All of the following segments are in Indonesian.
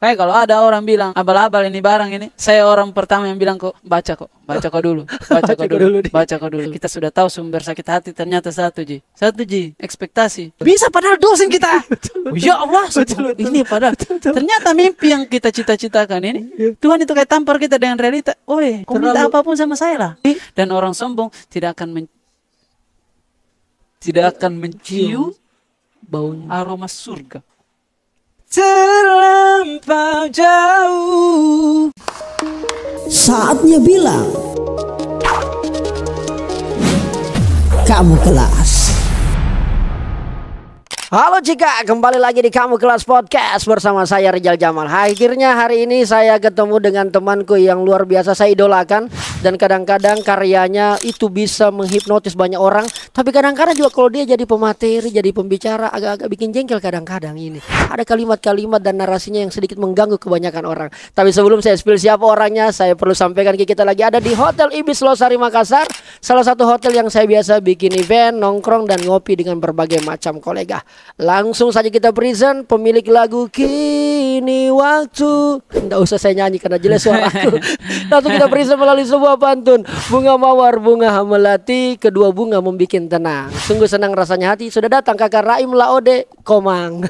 Kayak kalau ada orang bilang abal-abal ini barang ini, saya orang pertama yang bilang kok baca kok dulu, baca kok dulu. Kita sudah tahu sumber sakit hati ternyata satu Ji, ekspektasi. Bisa padahal dosen kita. Ya Allah, ini padahal ternyata mimpi yang kita cita-citakan ini. Tuhan itu kayak tampar kita dengan realita. Oi, kau minta apapun sama saya lah. Dan orang sombong tidak akan mencium baunya aroma surga. Terlampau jauh. Saatnya bilang kamu kelas. Halo Cika, kembali lagi di Kamu Kelas Podcast bersama saya Rizal Jamal. Akhirnya hari ini saya ketemu dengan temanku yang luar biasa saya idolakan. Dan kadang-kadang karyanya itu bisa menghipnotis banyak orang. Tapi kadang-kadang juga kalau dia jadi pemateri, jadi pembicara agak-agak bikin jengkel kadang-kadang ini. Ada kalimat-kalimat dan narasinya yang sedikit mengganggu kebanyakan orang. Tapi sebelum saya spill siapa orangnya, saya perlu sampaikan kita lagi ada di Hotel Ibis Losari Makassar. Salah satu hotel yang saya biasa bikin event, nongkrong dan ngopi dengan berbagai macam kolega. Langsung saja kita present pemilik lagu Kini Waktu. Nggak usah saya nyanyi karena jelas suara aku. Langsung kita present melalui sebuah pantun. Bunga mawar, bunga melati, kedua bunga membikin tenang. Sungguh senang rasanya hati sudah datang kakak Raim Laode Komang.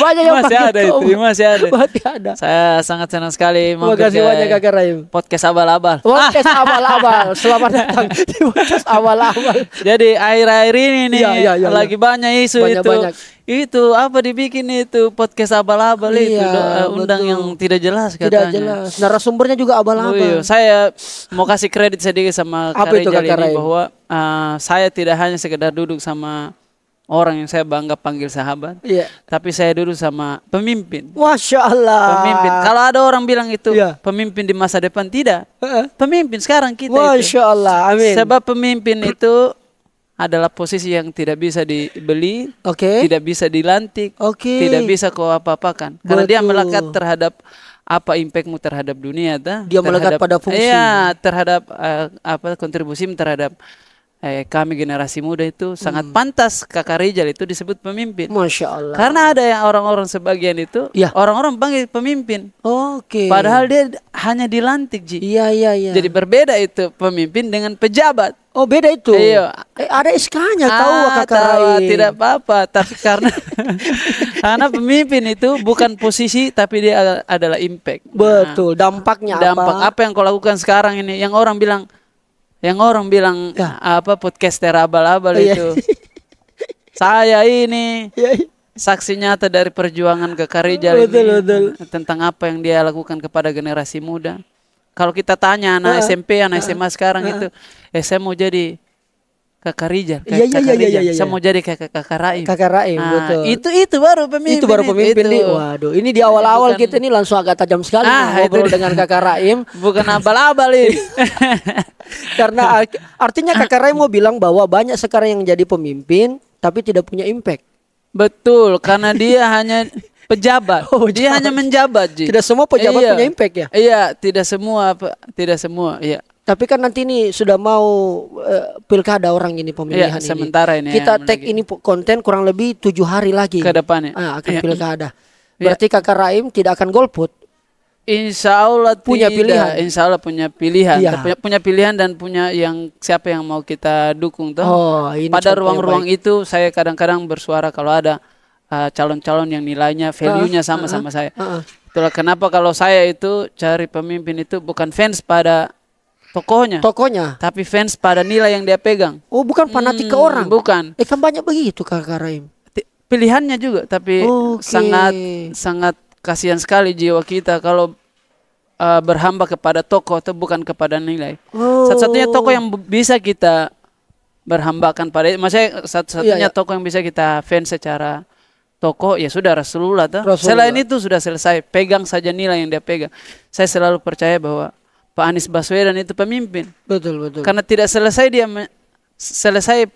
Banyak yang masih ada itu, masih ada. Masih ada. Saya sangat senang sekali. Terima kasih banyak kakak Raim. Podcast abal-abal. Podcast abal-abal. Selamat datang di podcast abal-abal. Jadi akhir-akhir ini nih lagi banyak isu banyak. Itu apa dibikin itu podcast abal-abal itu undang betul. yang tidak jelas katanya. Tidak jelas. Narasumbernya juga abal-abal. Saya mau kasih kredit sedikit sama Kak Rizal ini bahwa saya tidak hanya sekedar duduk sama orang yang saya bangga panggil sahabat, tapi saya duduk sama pemimpin. Masya Allah. Pemimpin. Kalau ada orang bilang itu pemimpin di masa depan, tidak. Pemimpin sekarang kita. Masya Allah. Amin. Sebab pemimpin itu adalah posisi yang tidak bisa dibeli, tidak bisa dilantik, tidak bisa kau apa-apakan. Karena dia melekat terhadap apa impactmu terhadap dunia, dia melekat pada fungsi. Iya, terhadap kontribusimu terhadap kami generasi muda itu sangat pantas kakak Rizal itu disebut pemimpin. Masya Allah. Karena ada yang orang-orang sebagian itu orang-orang panggil pemimpin. Padahal dia hanya dilantik, Ji. Iya. Jadi berbeda itu pemimpin dengan pejabat. Oh beda itu. Iya. Ada SK-nya tahu kakak Raim. Tidak apa-apa, tapi karena pemimpin itu bukan posisi tapi dia adalah impact. Betul, dampaknya apa yang kau lakukan sekarang ini yang orang bilang apa podcaster abal-abal itu. Saya ini saksi nyata dari perjuangan kakak Rizal ini tentang apa yang dia lakukan kepada generasi muda. Kalau kita tanya anak SMP, anak SMA sekarang itu, saya mau jadi kakak Rizal, saya mau jadi kakak Raim. Kakak Raim, betul. Itu baru pemimpin. Itu baru pemimpin nih. Waduh, ini di awal-awal kita nih langsung agak tajam sekali ngobrol dengan kakak Raim. Bukan abal-abal ini. Karena artinya kakak Raim mau bilang bahwa banyak sekarang yang jadi pemimpin tapi tidak punya impact. Betul, karena dia hanya pejabat. Dia hanya menjabat, Ji. Tidak semua pejabat punya impact ya? Iya, tidak semua, iya. Tapi kan nanti ini sudah mau pilkada orang ini pemilihan ini. Sementara ini. Kita tag ini konten kurang lebih 7 hari lagi. Ke depannya. Akan pilkada. Berarti kakak Raim tidak akan golput? Insya Allah punya pilihan. Insya Allah punya pilihan. Punya pilihan dan punya siapa yang mau kita dukung tuh. Pada ruang-ruang itu saya kadang-kadang bersuara kalau ada calon-calon yang nilainya, value-nya sama saya. Itulah kenapa kalau saya itu cari pemimpin itu bukan fans pada tokohnya, tapi fans pada nilai yang dia pegang. Oh, bukan fanatik ke orang. Bukan. Kan banyak begitu kakak Raim. Pilihannya juga, tapi sangat kasihan sekali jiwa kita kalau berhamba kepada tokoh atau bukan kepada nilai. Satu-satunya tokoh yang bisa kita berhambakan pada, maksudnya satu-satunya tokoh yang bisa kita fans secara tokoh ya sudah Rasulullah. Selain itu sudah selesai, pegang saja nilai yang dia pegang. Saya selalu percaya bahwa Pak Anies Baswedan itu pemimpin. Betul. Karena tidak selesai dia selesai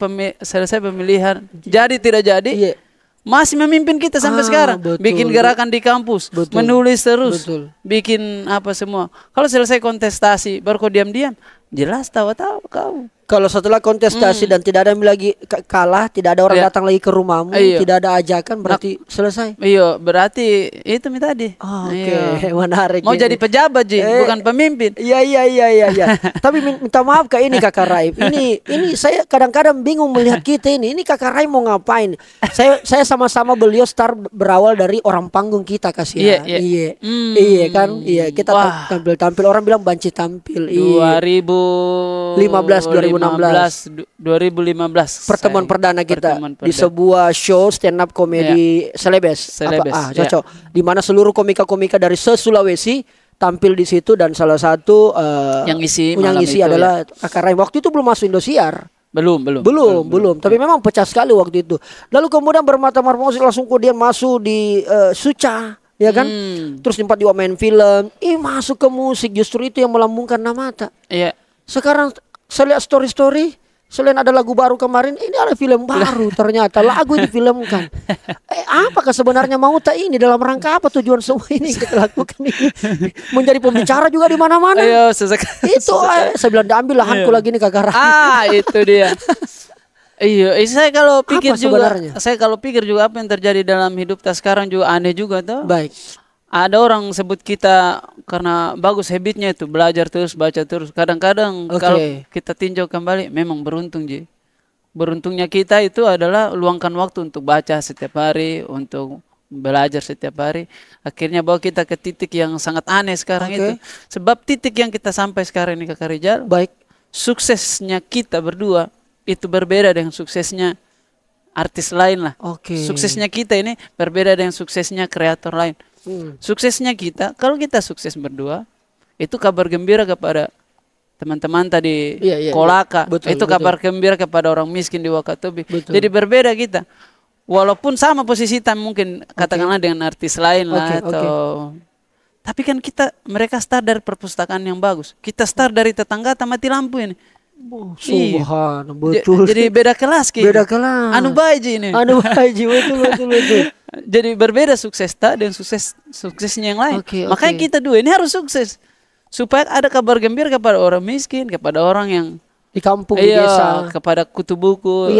pemilihan, jadi tidak jadi. Masih memimpin kita sampai sekarang. Bikin gerakan di kampus, menulis terus, bikin apa semua. Kalau selesai kontestasi, baru kau diam-diam, jelas tahu kau. Kalau setelah kontestasi dan tidak ada yang lagi kalah, tidak ada orang datang lagi ke rumahmu, tidak ada ajakan, berarti selesai. Iya, berarti itu tadi. Oke, menarik. Mau jadi pejabat Ji, bukan pemimpin. Iya. Tapi minta maaf Kak ini Kakak Raib. Ini saya kadang-kadang bingung melihat kita ini. Ini Kakak Raib mau ngapain? Saya sama-sama beliau berawal dari orang panggung kita kasihan. Iya kan? Iya, kita tampil orang bilang banci tampil. 2015 pertemuan perdana kita di sebuah show stand up komedi Celebes. Cocok. Di mana seluruh komika-komika dari se-Sulawesi tampil di situ dan salah satu yang ngisi adalah Kakak Raib. Waktu itu belum masuk Indosiar. Belum. Tapi memang pecah sekali waktu itu. Lalu kemudian bermata-mata langsung kemudian masuk di Suca. Ya kan, terus sempat juga main film, masuk ke musik, justru itu yang melambungkan nama tak. Iya. Sekarang saya lihat story, selain ada lagu baru kemarin, ini ada film baru ternyata lagu ini filmkan. Apakah sebenarnya mau tak ini dalam rangka apa tujuan semua ini kita lakukan ini? Menjadi pembicara juga di mana-mana. Itu saya bilang ambil lahanku lagi nih Kakak Raib. Itu dia. Iya, saya kalau pikir juga apa yang terjadi dalam hidup kita sekarang juga aneh juga tuh. Baik. Ada orang sebut kita karena bagus habitnya itu belajar terus, baca terus. Kadang-kadang kalau kita tinjau kembali memang beruntung Ji. Beruntungnya kita itu adalah luangkan waktu untuk baca setiap hari, untuk belajar setiap hari. Akhirnya bawa kita ke titik yang sangat aneh sekarang itu. Sebab titik yang kita sampai sekarang ini Kakak Rijal, suksesnya kita berdua itu berbeda dengan suksesnya artis lain lah. Suksesnya kita ini berbeda dengan suksesnya kreator lain. Suksesnya kita, kalau kita sukses berdua, itu kabar gembira kepada teman-teman tadi Kolaka. Itu kabar gembira kepada orang miskin di Wakatobi. Jadi berbeda kita. Walaupun sama posisi kita mungkin katakanlah dengan artis lain lah atau tapi kan mereka start dari perpustakaan yang bagus. Kita start dari tetangga mati lampu ini. Subhan, betul. Jadi beda kelas Beda kelas. Anu baiji ini. Betul. Jadi berbeda sukses dan suksesnya yang lain. Makanya kita dua ini harus sukses supaya ada kabar gembira kepada orang miskin, kepada orang yang di kampung, di desa, kepada kutu buku,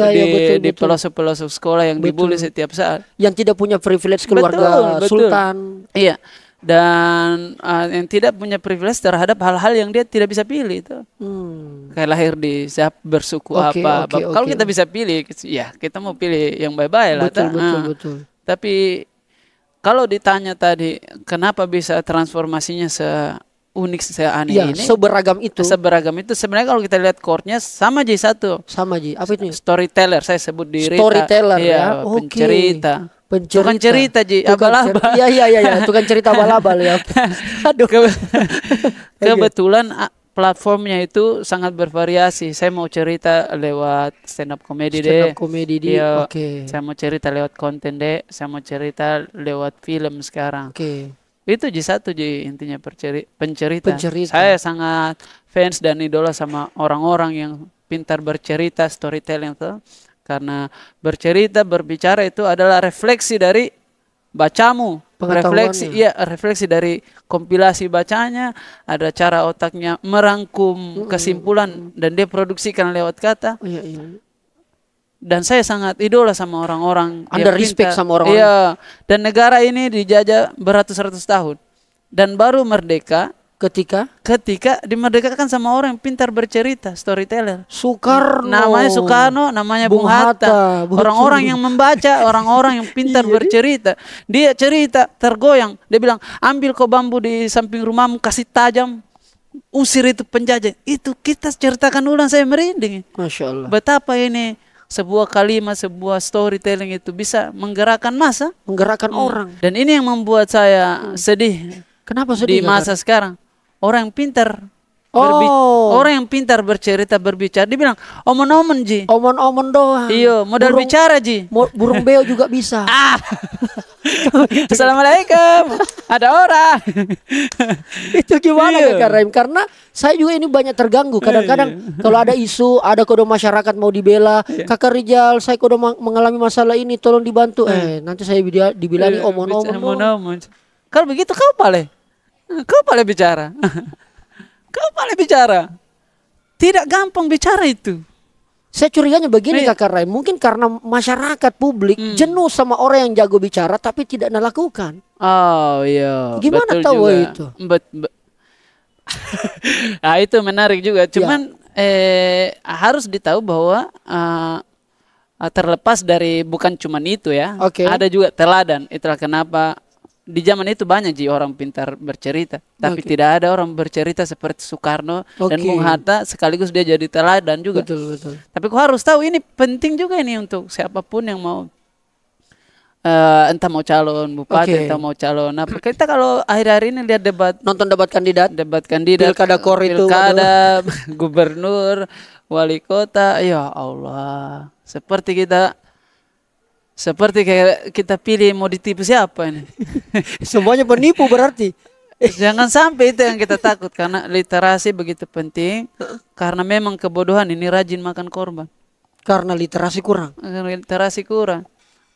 di pelosok-pelosok sekolah yang dibully setiap saat. Yang tidak punya privilege keluarga sultan. Iya. Dan yang tidak punya privilege terhadap hal-hal yang dia tidak bisa pilih itu. Kayak lahir di siapa bersuku kalau kita bisa pilih, ya kita mau pilih yang baik-baik lah. Betul. Tapi kalau ditanya tadi kenapa bisa transformasinya seunik seaneh ini, seberagam itu sebenarnya kalau kita lihat chordnya sama Ji satu. Sama Ji. Apa itu? Storyteller saya sebut di Rita. Storyteller pencerita. Tukang cerita Ji, abal-abal. Iya, tukang cerita abal-abal ya. Aduh. Kebetulan platformnya itu sangat bervariasi. Saya mau cerita lewat stand up comedy deh. Saya mau cerita lewat konten deh. Saya mau cerita lewat film sekarang. Itu satu intinya pencerita. Saya sangat fans dan idola sama orang-orang yang pintar bercerita, storytelling tuh. Karena bercerita, berbicara itu adalah refleksi dari bacamu. Refleksi dari kompilasi bacanya, ada cara otaknya merangkum kesimpulan dan dia produksikan lewat kata. Dan saya sangat idola sama orang-orang. Anda respect sama orang-orang. Iya. Dan negara ini dijajah beratus-ratus tahun dan baru merdeka. Ketika dimerdekakan sama orang yang pintar bercerita, storyteller. Soekarno. Namanya Soekarno, namanya Bung Hatta. Orang-orang yang membaca, orang-orang yang pintar bercerita. Dia cerita tergoyang. Dia bilang, ambil kau bambu di samping rumahmu, kasih tajam, usir itu penjajah. Itu kita ceritakan ulang, saya merinding. Masya Allah. Betapa ini sebuah kalimat, sebuah storytelling itu bisa menggerakkan massa. Menggerakkan orang. Dan ini yang membuat saya sedih. Kenapa sedih? Di masa sekarang. Orang yang pintar orang yang pintar bercerita, berbicara, dia bilang omon-omon Ji. Omon-omon doang. Iya, modal bicara Ji. Burung beo juga bisa. Assalamualaikum. Ada orang. Itu gimana Kak Raim? Karena saya juga ini banyak terganggu. Kadang-kadang kalau ada isu, ada kode masyarakat mau dibela, Kakak Rijal, saya kode mengalami masalah ini, tolong dibantu. Nanti saya dibilangin omon-omon. Kalau begitu kau paling bicara. Kau paling bicara. Tidak gampang bicara itu. Saya curiganya begini Kakak Rai, mungkin karena masyarakat publik jenuh sama orang yang jago bicara tapi tidak melakukan. Oh iya. Gimana betul tahu juga. itu? Nah itu menarik juga. Cuman harus ditahu bahwa terlepas dari bukan cuman itu ya, ada juga teladan. Itulah kenapa di zaman itu banyak orang pintar bercerita, tapi tidak ada orang bercerita seperti Soekarno dan Bung Hatta, sekaligus dia jadi teladan juga. Betul. Tapi kau harus tahu ini penting juga ini untuk siapapun yang mau entah mau calon bupati, entah mau calon apa. Kita kalau akhir-akhir ini lihat nonton debat kandidat, pilkada kor itu, pilkada, gubernur, wali kota, ya Allah, seperti kayak kita pilih mau ditipu siapa ini. Semuanya penipu berarti. Jangan sampai itu yang kita takut, karena literasi begitu penting. Karena memang kebodohan ini rajin makan korban. Karena literasi kurang.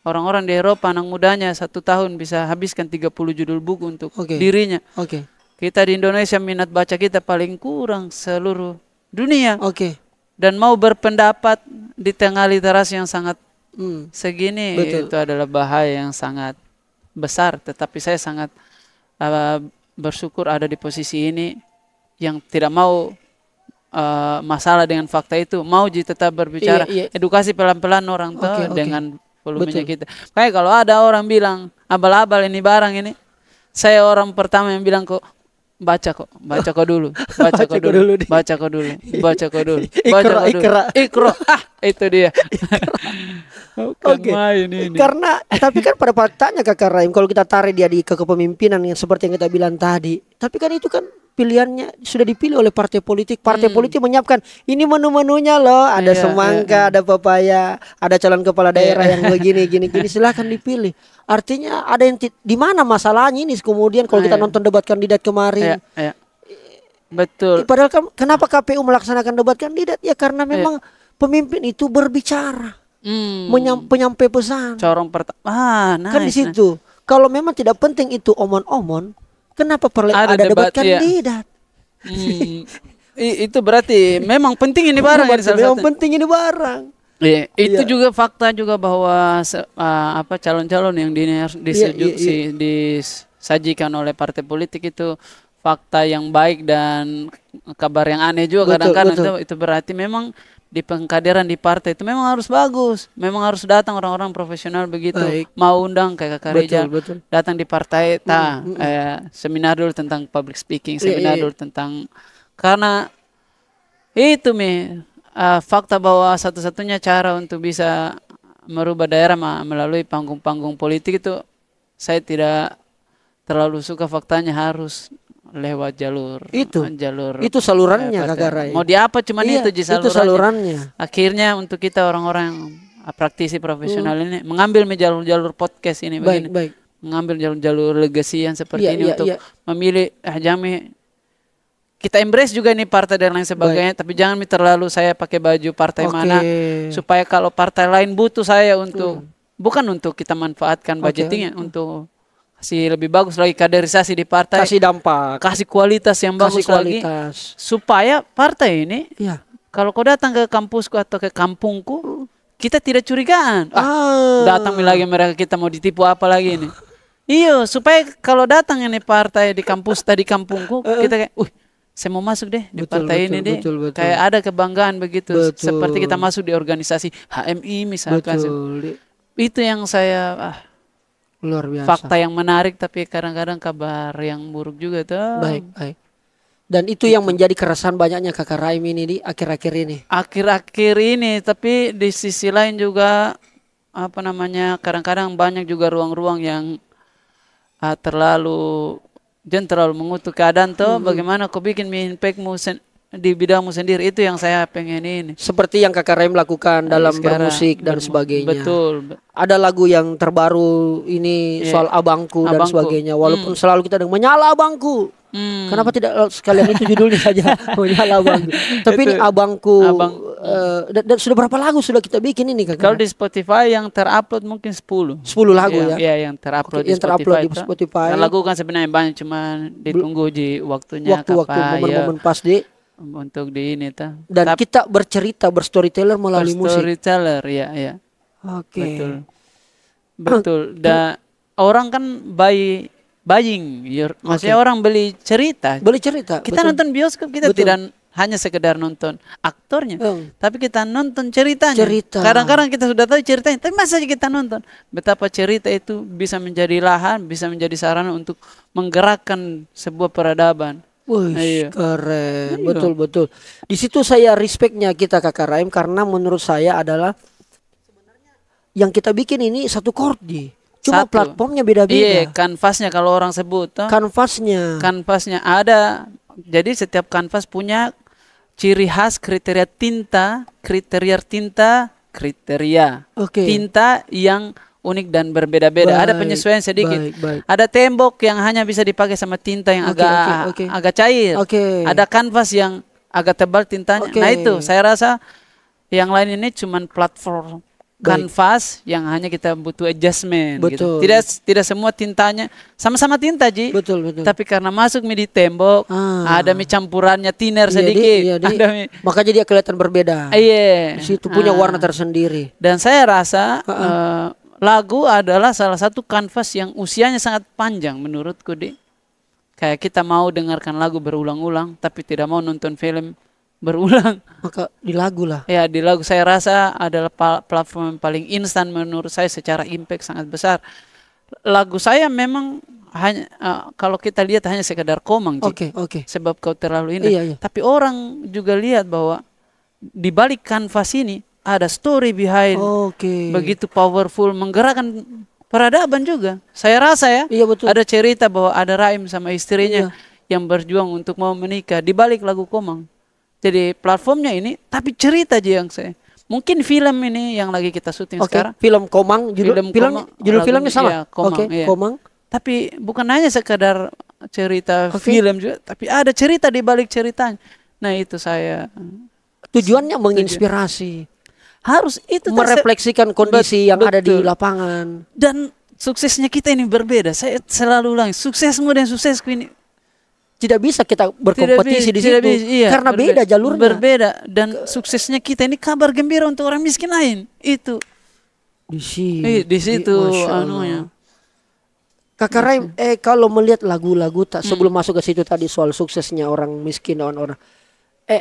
Orang-orang di Eropa anak mudanya 1 tahun bisa habiskan 30 judul buku untuk dirinya. Kita di Indonesia minat baca kita paling kurang seluruh dunia. Dan mau berpendapat di tengah literasi yang sangat segini, itu adalah bahaya yang sangat besar. Tetapi saya sangat bersyukur ada di posisi ini yang tidak mau masalah dengan fakta itu, mau tetap berbicara. Edukasi pelan-pelan orang tuh dengan volumenya kita. Kayak kalau ada orang bilang abal-abal ini barang ini, saya orang pertama yang bilang kok baca kok dulu. Ikro. Itu dia. Main ini. Karena tapi kan pada faktanya Kakak Raim, kalau kita tarik dia di kepemimpinan yang seperti yang kita bilang tadi, tapi kan itu kan pilihannya sudah dipilih oleh partai politik. Partai politik menyiapkan ini menu-menunya loh, ada semangka, ada pepaya, ada calon kepala daerah yang begini gini, silahkan dipilih. Artinya ada yang di mana masalahnya ini kemudian kalau kita nonton debat kandidat kemarin. Betul. Padahal kenapa KPU melaksanakan debat kandidat? Ya karena memang pemimpin itu berbicara, penyampai pesan. Corong pertama. Kan di situ. Kalau memang tidak penting itu omon-omon, kenapa perlu ada debat kandidat? Itu berarti memang penting ini barang. Memang penting ini barang. Itu juga fakta juga bahwa calon-calon yang disajikan oleh partai politik itu fakta yang baik dan kabar yang aneh juga kadang-kadang. Itu berarti memang di pengkaderan di partai itu memang harus bagus, memang harus datang orang-orang profesional begitu. Mau undang kayak Kakak Rijal datang di partai, seminar dulu tentang public speaking, seminar dulu tentang, karena itu fakta bahwa satu-satunya cara untuk bisa merubah daerah melalui panggung-panggung politik itu, saya tidak terlalu suka faktanya harus lewat jalur itu salurannya Kakak Rai. Mau di apa cuman itu salurannya. Akhirnya untuk kita orang-orang praktisi profesional ini mengambil jalur-jalur podcast ini begini. Mengambil jalur-jalur legasi yang seperti ini untuk memilih Jami. Kita embrace juga ini partai dan lain sebagainya, tapi jangan terlalu saya pakai baju partai mana, supaya kalau partai lain butuh saya untuk bukan untuk kita manfaatkan budgetingnya, untuk kasih lebih bagus lagi kaderisasi di partai, kasih dampak, kasih kualitas yang bagus lagi, supaya partai ini kalau kau datang ke kampusku atau ke kampungku, kita tidak curigaan. Datang lagi mereka, kita mau ditipu apa lagi ini? Iya, supaya kalau datang ini partai di kampus tadi kampungku, kita kayak, saya mau masuk deh di partai ini deh. Kayak ada kebanggaan begitu. Seperti kita masuk di organisasi HMI misalkan. Itu yang saya luar biasa. Fakta yang menarik, tapi kadang-kadang kabar yang buruk juga tuh. Baik. Dan itu yang menjadi keresahan banyaknya Kakak Raim ini di akhir-akhir ini. Akhir-akhir ini, tapi di sisi lain juga kadang-kadang banyak juga ruang-ruang yang terlalu mengutuk keadaan tuh. Bagaimana kau bikin impactmu di bidangmu sendiri, itu yang saya pengen ini. Seperti yang Kakak Raim lakukan dalam bermusik dan sebagainya. Betul. Ada lagu yang terbaru ini soal abangku dan sebagainya. Walaupun selalu kita menyala abangku. Kenapa tidak sekalian itu judulnya saja, menyala abangku. Tapi ini abangku. Dan sudah berapa lagu sudah kita bikin ini Kakak? Kalau di Spotify yang terupload mungkin 10 lagu ya? Iya, yang terupload di Spotify. Yang lagu kan sebenarnya banyak, cuma ditunggu di waktunya. Waktu momen-momen pas di untuk di ini ta. Dan kita bercerita, berstoryteller melalui musik. Storyteller, ya. Oke. Betul. Dan orang kan buying, maksudnya orang beli cerita. Kita nonton bioskop, kita tidak hanya sekedar nonton aktornya, tapi kita nonton ceritanya. Kadang-kadang kita sudah tahu ceritanya, tapi masa kita nonton betapa cerita itu bisa menjadi lahan, bisa menjadi sarana untuk menggerakkan sebuah peradaban. Wih, keren, betul. Di situ saya respectnya kita Kakak Raim, karena menurut saya adalah sebenarnya yang kita bikin ini satu chord cuma platformnya beda-beda. Iya, kanvasnya kalau orang sebut. Kanvasnya ada. Jadi setiap kanvas punya ciri khas, kriteria tinta yang unik dan berbeda-beda. Ada penyesuaian sedikit. Ada tembok yang hanya bisa dipakai sama tinta yang agak cair. Ada kanvas yang agak tebal tintanya. Nah itu saya rasa yang lain ini cuman platform kanvas yang hanya kita butuh adjustment. Gitu. Tidak semua tintanya sama-sama tinta Ji. Betul. Tapi karena masuk di tembok, ada campurannya thinner sedikit. Makanya dia kelihatan berbeda. Iya. Di situ punya warna tersendiri. Dan saya rasa lagu adalah salah satu kanvas yang usianya sangat panjang menurutku Kayak kita mau dengarkan lagu berulang-ulang, tapi tidak mau nonton film berulang. Maka di lagu lah. Ya, di lagu saya rasa adalah platform yang paling instan menurut saya secara impact sangat besar. Lagu saya memang hanya kalau kita lihat hanya sekedar komang, sebab kau terlalu indah. Iya. Tapi orang juga lihat bahwa di balik kanvas ini ada story behind. Begitu powerful, menggerakkan peradaban juga. Saya rasa ya. Iya, betul. Ada cerita bahwa ada Raim sama istrinya yang berjuang untuk mau menikah di balik lagu komang. Jadi platformnya ini, tapi cerita aja yang saya. Mungkin film ini yang lagi kita syuting sekarang. Film Komang, judul filmnya sama. Iya, Komang. Komang. Tapi bukan hanya sekadar cerita film juga, tapi ada cerita di balik ceritanya. Nah itu saya. Tujuannya menginspirasi. Harus itu merefleksikan kondisi yang ada di lapangan. Dan suksesnya kita ini berbeda. Saya selalu ulang, suksesmu dan suksesku ini tidak bisa kita berkompetisi di situ karena beda jalurnya. Berbeda dan suksesnya kita ini kabar gembira untuk orang miskin lain. Itu di situ anunya. Kakak Raim, kalau melihat lagu-lagu sebelum masuk ke situ tadi soal suksesnya orang miskin dan orang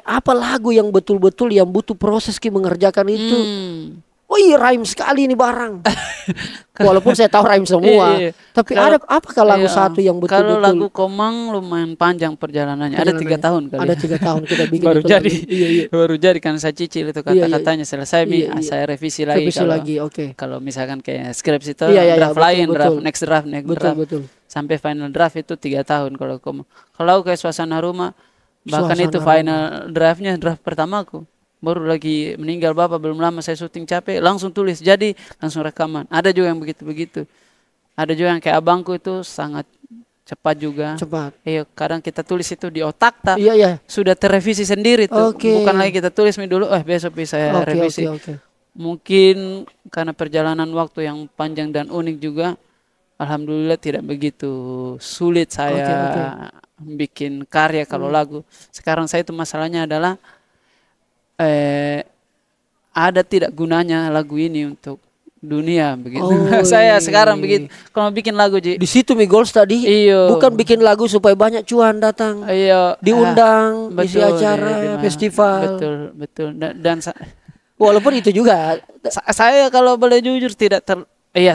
apa lagu yang betul-betul yang butuh proses mengerjakan itu? Raim sekali ini barang. Walaupun saya tahu Raim semua, tapi apakah lagu satu yang betul-betul? Kalau lagu Komang lumayan panjang perjalanannya. Ada 3 tahun kali. Ada 3 tahun kita bikin baru jadi. Baru jadi kan saya cicil itu kata-katanya selesai saya revisi lagi. Kalau misalkan kayak skripsi itu draft lain, next draft. Betul. Sampai final draft itu 3 tahun kalau Komang. Kalau kayak Suasana Rumah, bahkan itu final draftnya draft pertamaku. Baru lagi meninggal bapak, belum lama saya syuting capek, langsung tulis, jadi langsung rekaman. Ada juga yang begitu-begitu. Ada juga yang kayak abangku itu sangat cepat juga. Kadang kita tulis itu di otak, sudah terrevisi sendiri tuh. Bukan lagi kita tulis dulu, besok bisa revisi. Mungkin karena perjalanan waktu yang panjang dan unik juga, alhamdulillah tidak begitu sulit saya bikin karya kalau lagu. Sekarang saya itu masalahnya adalah ada tidak gunanya lagu ini untuk dunia begitu. Saya sekarang begitu. Kalau bikin lagu di situ goals tadi, bukan bikin lagu supaya banyak cuan datang, diundang, isi acara, festival. Betul. Dan walaupun itu juga, saya kalau boleh jujur tidak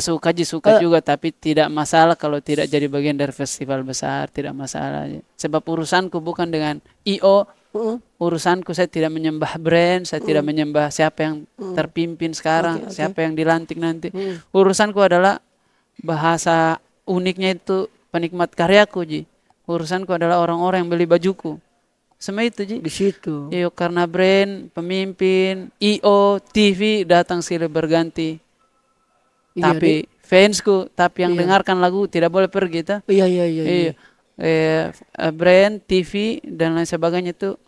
suka juga, tapi tidak masalah kalau tidak jadi bagian dari festival besar, tidak masalah. Sebab urusanku bukan dengan IO. Urusanku saya tidak menyembah brand, saya tidak menyembah siapa yang terpimpin sekarang, siapa yang dilantik nanti. Urusanku adalah bahasa uniknya itu penikmat karyaku, Ji. Urusanku adalah orang-orang yang beli bajuku. Semua itu, Ji. Di situ. Karena brand, pemimpin, IO, TV datang silih berganti. Tapi fansku, tapi yang dengarkan lagu tidak boleh pergi, ta? Iya. Brand, TV dan lain sebagainya itu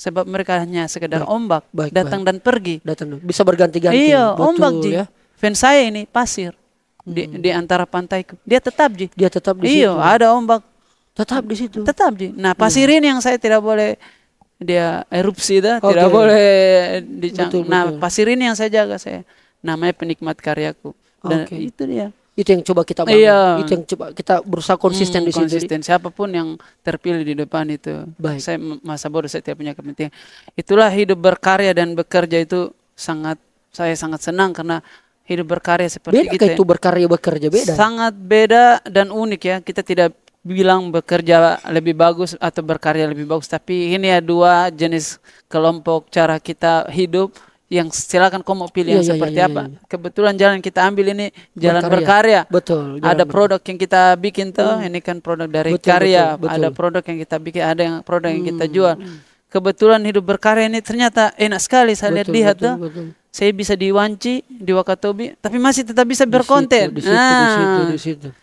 sebab mereka hanya sekedar ombak, datang dan pergi. Bisa berganti-ganti. Ombak, Ji. Fans saya ini pasir di antara pantai. Dia tetap, Ji. Dia tetap di situ. Ada ombak. Tetap di situ. Tetap, Ji. Nah, pasir ini yang saya tidak boleh dia erupsi dah, tidak boleh Nah, pasir ini yang saya jaga saya. Namanya penikmat karyaku. Dan itu dia. Itu yang coba kita bangun. Iya. Itu yang coba kita berusaha konsisten di situ. Konsisten. Siapapun yang terpilih di depan itu. Saya masa bodoh, saya tidak punya kepentingan. Itulah hidup berkarya dan bekerja itu saya sangat senang karena hidup berkarya seperti beda kita. Itu berkarya bekerja beda. Sangat beda dan unik ya. Kita tidak bilang bekerja lebih bagus atau berkarya lebih bagus, tapi ini ya dua jenis kelompok cara kita hidup yang silakan kau mau pilih yang seperti apa. Kebetulan jalan kita ambil ini jalan berkarya. Betul. Ada produk yang kita bikin tuh, ini kan produk dari karya. Ada produk yang kita bikin, ada yang produk yang kita jual. Kebetulan hidup berkarya ini ternyata enak sekali saya lihat tuh. Saya bisa di Wanci, di Wakatobi, tapi masih tetap bisa berkonten. Di situ.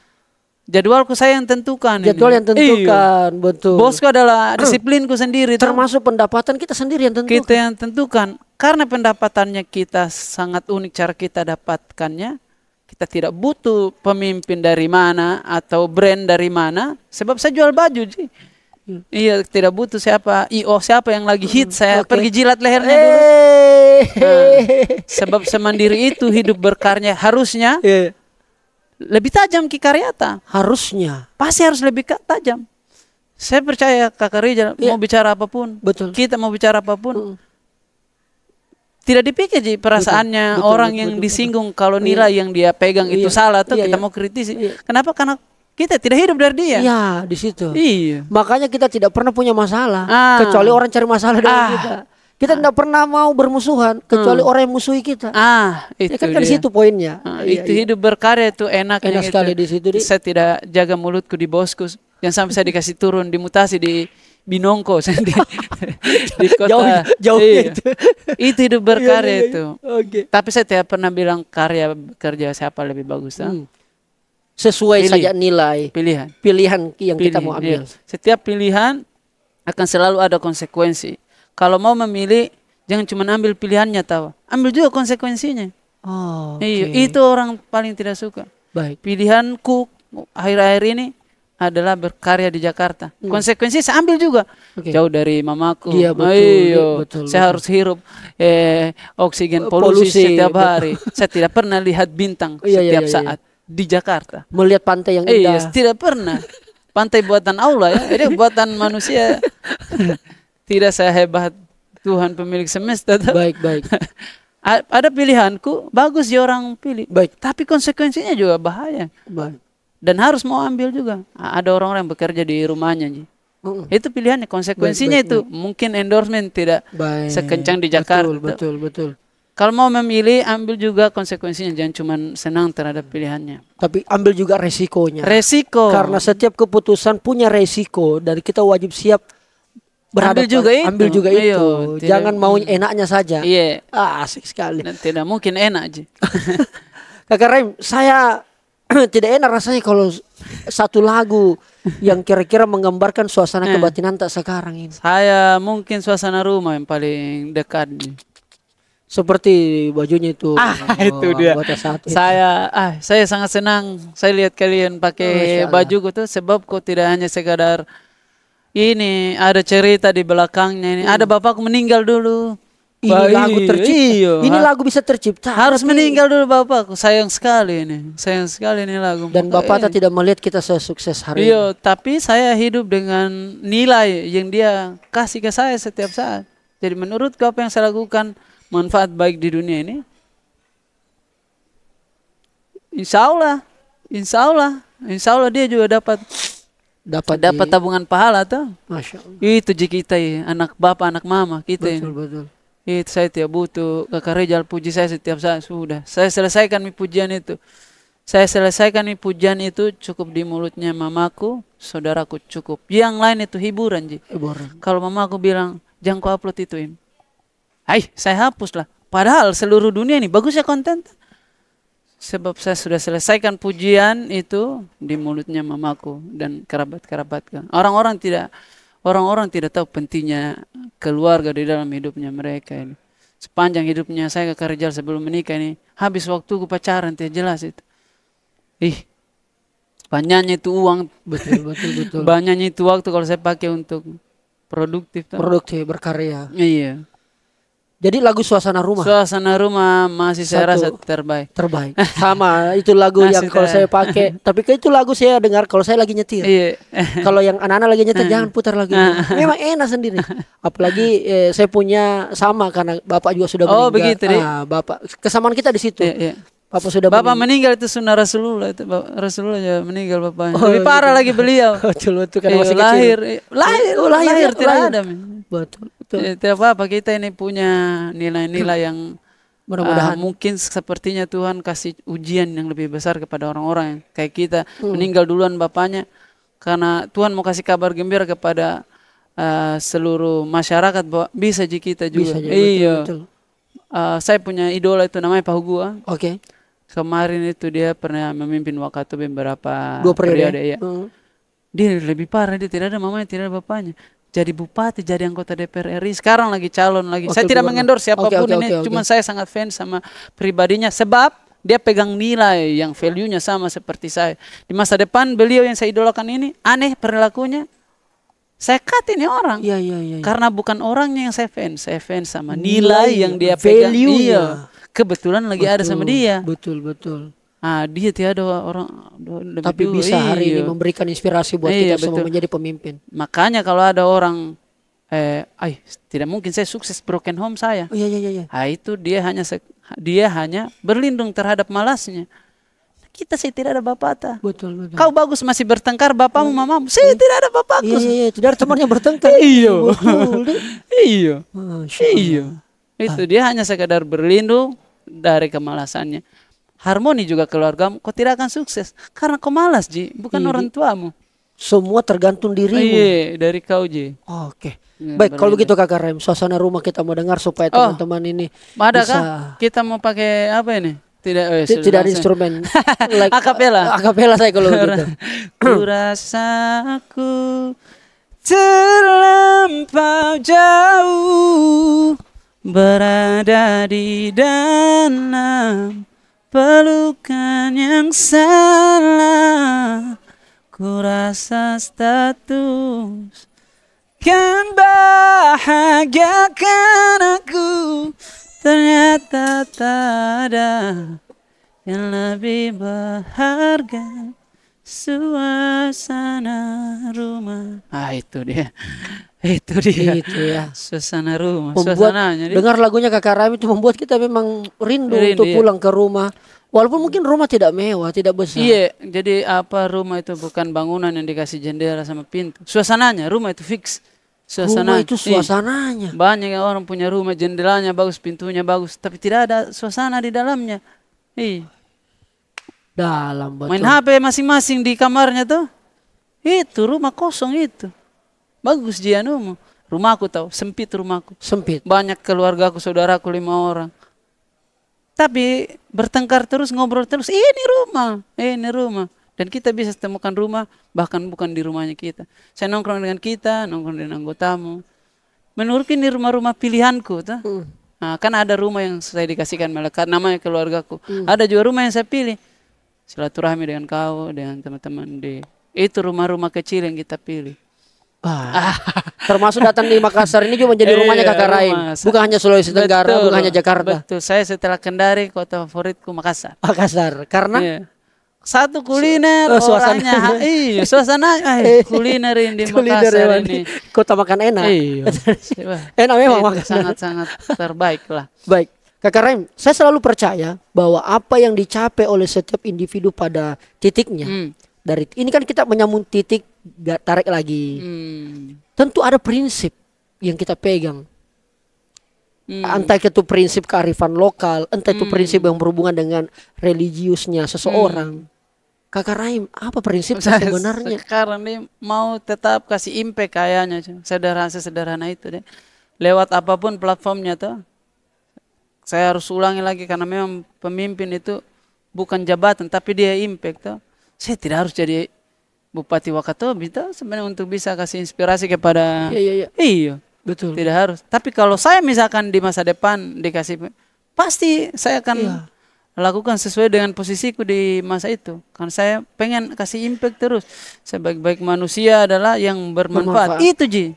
Jadwalku saya yang tentukan. Jadwal yang tentukan, betul. Bosku adalah disiplinku sendiri. Termasuk pendapatan kita sendiri yang tentukan. Kita yang tentukan. Karena pendapatannya kita sangat unik cara kita dapatkannya. Kita tidak butuh pemimpin dari mana atau brand dari mana. Sebab saya jual baju. Iya, tidak butuh siapa yang lagi hit, saya pergi jilat lehernya dulu. Sebab semandiri itu hidup berkarya harusnya lebih tajam Ki Karyata. Harusnya. Pasti harus lebih tajam. Saya percaya Kakak Rijal mau bicara apapun. Betul. Kita mau bicara apapun. Tidak dipikir perasaannya orang yang disinggung kalau nilai yang dia pegang itu salah tuh kita mau kritisi. Kenapa? Karena kita tidak hidup dari dia. Iya, di situ. Iya. Makanya kita tidak pernah punya masalah kecuali orang cari masalah dengan kita. Kita tidak pernah mau bermusuhan kecuali orang yang musuhi kita. Itu kan di situ poinnya. Itu hidup berkarya itu enak sekali di situ. Saya tidak jaga mulutku di bosku. Yang sampai saya dikasih turun dimutasi di Binongko di kota jauh itu. Itu hidup berkarya itu. Tapi saya tidak pernah bilang kerja siapa lebih bagus. Sesuai saja nilai pilihan yang kita mau ambil. Setiap pilihan akan selalu ada konsekuensi. Kalau mau memilih, jangan cuma ambil pilihannya tahu. Ambil juga konsekuensinya. Itu orang paling tidak suka. Baik. Pilihanku akhir-akhir ini adalah berkarya di Jakarta. Konsekuensi saya ambil juga. Jauh dari mamaku. Iya, betul. Saya harus hirup oksigen polusi setiap hari. Saya tidak pernah lihat bintang setiap saat di Jakarta. Melihat pantai yang indah. Tidak pernah. Pantai buatan Allah ya. Ini buatan manusia. Tidak saya hebat, Tuhan pemilik semesta. Baik. Ada pilihanku, bagus ya orang pilih. Baik. Tapi konsekuensinya juga bahaya. Baik. Dan harus mau ambil juga. Ada orang-orang yang bekerja di rumahnya. Itu pilihannya, konsekuensinya itu. Mungkin endorsement tidak sekencang di Jakarta. Betul. Kalau mau memilih, ambil juga konsekuensinya. Jangan cuma senang terhadap pilihannya. Tapi ambil juga resikonya. Resiko. Karena setiap keputusan punya resiko. Dan kita wajib siap ambil juga itu. Jangan mau enaknya saja. Iya. Asik sekali. Dan tidak mungkin enak aja. Kakak Rem, saya tidak enak rasanya kalau satu lagu yang kira-kira menggambarkan suasana kebatinan tak sekarang ini. Saya mungkin suasana rumah yang paling dekat. Seperti bajunya itu. Itu dia. Saya sangat senang. Saya lihat kalian pakai baju itu sebab kok tidak hanya sekadar ini ada cerita di belakangnya ini. Ada bapakku meninggal dulu. Ini lagu tercipta. Ini lagu bisa tercipta. Harus meninggal dulu bapakku. Sayang sekali ini lagu. Dan bapak tidak melihat kita sukses hari ini. Tapi saya hidup dengan nilai yang dia kasih ke saya setiap saat. Jadi menurutku apa yang saya lakukan manfaat baik di dunia ini. Insya Allah dia juga dapat tabungan pahala tuh. Masya Allah. Itu kita anak bapak, anak mama kita. Betul. Itu saya tidak butuh Kakak Rijal puji saya setiap saat. Sudah, saya selesaikan pujian itu. Cukup di mulutnya mamaku, saudaraku cukup. Yang lain itu hiburan. Kalau mamaku bilang, jangan kau upload itu. Saya hapus lah. Padahal seluruh dunia ini bagusnya konten. Sebab saya sudah selesaikan pujian itu di mulutnya mamaku dan kerabat-kerabatku. Orang-orang tidak tahu pentingnya keluarga di dalam hidupnya mereka ini. Sepanjang hidupnya saya Kakak Rijal sebelum menikah ini habis waktuku pacaran tidak jelas itu. Banyaknya itu uang. Betul. Banyaknya itu waktu kalau saya pakai untuk produktif tuh. Produktif, berkarya. Iya. Jadi lagu Suasana Rumah. Suasana Rumah masih saya rasa terbaik. Terbaik. Sama, itu lagu yang kalau saya pakai. Tapi itu lagu saya dengar kalau saya lagi nyetir. Iya. Kalau yang anak-anak lagi nyetir jangan putar lagu itu. Memang enak sendiri. Apalagi saya punya sama karena bapak juga sudah meninggal. Oh begitu deh. Bapak kesamaan kita di situ. Iya. Bapak sudah meninggal itu sunnah Rasulullah itu. Rasulullah ya meninggal bapaknya. Lebih parah lagi beliau. Betul karena masih lahir, kecil. Lahir tidak ada. Betul. Tidak apa-apa, kita ini punya nilai-nilai yang mudah-mudahan mungkin sepertinya Tuhan kasih ujian yang lebih besar kepada orang-orang yang kayak kita meninggal duluan bapaknya karena Tuhan mau kasih kabar gembira kepada seluruh masyarakat bahwa bisa kita juga. Iya. Betul. Saya punya idola itu namanya Pak Hugua. Oke. Kemarin itu dia pernah memimpin Wakatu beberapa 2 periode ya. Dia lebih parah, dia tidak ada mamanya, tidak ada bapaknya. Jadi bupati, jadi anggota DPR RI, sekarang lagi calon lagi. Saya tidak mengendorse siapapun ini, cuma saya sangat fans sama pribadinya sebab dia pegang nilai yang value-nya sama seperti saya. Di masa depan beliau yang saya idolakan ini aneh perilakunya. Saya cut ini orang. Iya. Karena bukan orangnya yang saya fans sama nilai yang dia pegang. Iya. Kebetulan lagi ada sama dia. Betul. Dia tiada orang tapi bisa hari ini memberikan inspirasi buat kita semua menjadi pemimpin. Makanya kalau ada orang tidak mungkin saya sukses broken home saya. Iya. Itu dia hanya berlindung terhadap malasnya. Kita sih tidak ada bapak. Betul. Kau bagus masih bertengkar bapakmu mamamu. Saya tidak ada bapakku. Iya, tidak ada temannya bertengkar. Iya. Itu dia hanya sekedar berlindung dari kemalasannya. Harmoni juga keluargamu, kau tidak akan sukses karena kau malas Ji, bukan orang tuamu. Semua tergantung dirimu. Iya, dari kau Ji. Oke. Baik, kalau begitu Kakak Rem, Suasana Rumah kita mau dengar supaya teman-teman ini ada bisa. Kan? Kita mau pakai apa ini? Tidak ada instrumen. Like, akapela. Akapela saya kalau begitu. Kurasaku terlampau jauh berada di dalam pelukan yang salah. Kurasa status kan bahagiakan aku, ternyata tak ada yang lebih berharga. Suasana rumah. Itu dia. Itu ya. Suasana rumah. Suasananya. Dengar lagunya Kakak Rami itu membuat kita memang rindu untuk pulang ke rumah. Walaupun mungkin rumah tidak mewah, tidak besar. Iya, jadi rumah itu bukan bangunan yang dikasih jendela sama pintu. Suasananya, rumah itu fix. Rumah itu suasananya. Banyak orang punya rumah, jendelanya bagus, pintunya bagus, tapi tidak ada suasana di dalamnya. Dalam betul. Main HP masing-masing di kamarnya tuh. Itu rumah kosong itu. Bagus jianumu. Rumahku tahu, sempit rumahku. Sempit. Banyak keluargaku, saudaraku 5 orang. Tapi bertengkar terus, ngobrol terus. Ini rumah. Dan kita bisa temukan rumah, bahkan bukan di rumahnya kita. Saya nongkrong dengan kita, nongkrong dengan anggotamu. Menurutku ini rumah-rumah pilihanku. Kan ada rumah yang saya dikasihkan melekat, namanya keluargaku. Ada juga rumah yang saya pilih. Silaturahmi dengan kau, dengan teman-teman itu rumah-rumah kecil yang kita pilih. Termasuk datang di Makassar ini juga menjadi rumahnya Kakak Raim. Bukan hanya Sulawesi Tenggara, bukan hanya Jakarta. Betul, saya setelah Kendari, kota favoritku Makassar. Karena satu kuliner, orangnya, suasana kuliner di Makassar ini. Kota makan enak. Enak memang makan. Sangat-sangat terbaik lah. Baik. Kakak Raim, saya selalu percaya bahwa apa yang dicapai oleh setiap individu pada titiknya, dari ini kan kita menyambung titik, tarik lagi. Tentu ada prinsip yang kita pegang. Entah itu prinsip kearifan lokal, entah itu prinsip yang berhubungan dengan religiusnya seseorang. Kakak Raim, apa prinsip sebenarnya? Sekarang nih mau tetap kasih impact kayaknya, sederhana itu deh. Lewat apapun platformnya tuh. Saya harus ulangi lagi karena memang pemimpin itu bukan jabatan tapi dia impact tuh. Saya tidak harus jadi Bupati Wakatobi tuh sebenarnya untuk bisa kasih inspirasi kepada Iya. Betul. Tidak harus. Tapi kalau saya misalkan di masa depan dikasih, pasti saya akan lakukan sesuai dengan posisiku di masa itu. Karena saya pengen kasih impact terus. Sebaik-baik manusia adalah yang bermanfaat. Itu Ji.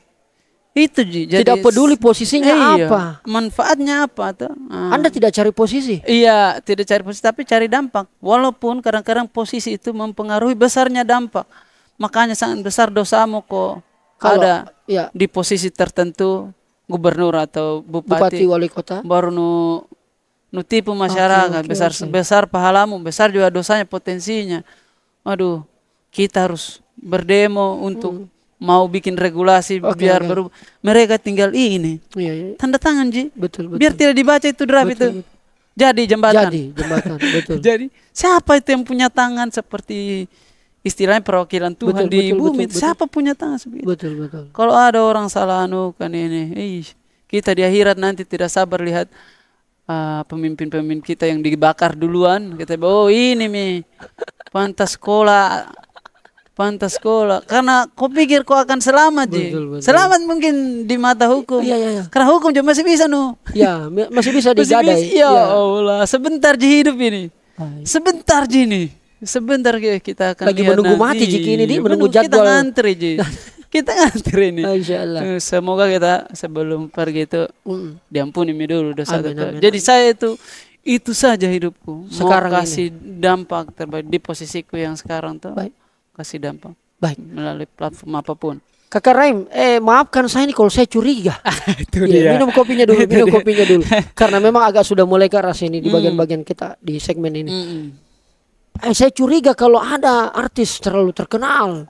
Itu Ji. Jadi, Tidak peduli posisinya apa. Manfaatnya apa tuh? Anda tidak cari posisi. Iya, tidak cari posisi tapi cari dampak. Walaupun kadang-kadang posisi itu mempengaruhi besarnya dampak. Makanya sangat besar dosamu kok ada di posisi tertentu, gubernur atau bupati wali kota, baru nu tipu masyarakat. Besar pahalamu, besar juga dosanya, potensinya. Aduh, kita harus berdemo untuk mau bikin regulasi biar baru mereka tinggal ini. Tanda tangan Ji. Betul. Biar tidak dibaca itu draft itu. Jadi jembatan. Betul. Jadi siapa itu yang punya tangan seperti istilahnya perwakilan Tuhan di bumi? Siapa punya tangan seperti itu? Betul. Kalau ada orang salah kan ini, kita di akhirat nanti tidak sabar lihat pemimpin-pemimpin kita yang dibakar duluan. Kita ini pantas sekolah karena kau pikir kau akan selamat Ji. Selamat mungkin di mata hukum. Karena hukum juga masih bisa masih bisa digadai. Allah, sebentar Ji hidup ini. Sebentar Ji ini. Sebentar kita akan lagi menunggu mati Ji ini menunggu jadwal. Kita ngantri Ji. Kita ngantri ini. Insyaallah. Semoga kita sebelum pergi itu diampuni dulu dosa kita. Jadi saya itu saja hidupku. Sekarang mau kasih dampak terbaik di posisiku yang sekarang tuh. Baik. Kasih dampak melalui platform apapun. Kakak Raim, maafkan saya ini kalau saya curiga. Itu dia. Minum kopinya dulu. Karena memang agak sudah mulai keras ini di bagian-bagian kita di segmen ini. Saya curiga kalau ada artis terlalu terkenal,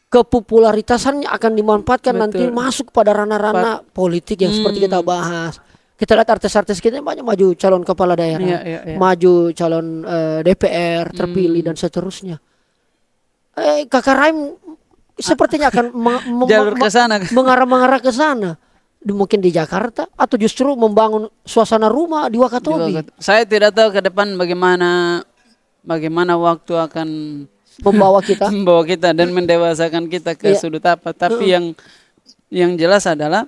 kepopularitasannya akan dimanfaatkan nanti masuk pada ranah-ranah politik yang seperti kita bahas. Kita lihat artis-artis kita banyak maju calon kepala daerah, maju calon DPR terpilih dan seterusnya. Kakak Raim sepertinya akan mengarah ke sana. Mungkin di Jakarta atau justru membangun suasana rumah di Wakatobi. Saya tidak tahu ke depan bagaimana waktu akan membawa kita dan mendewasakan kita ke sudut apa. Tapi yang jelas adalah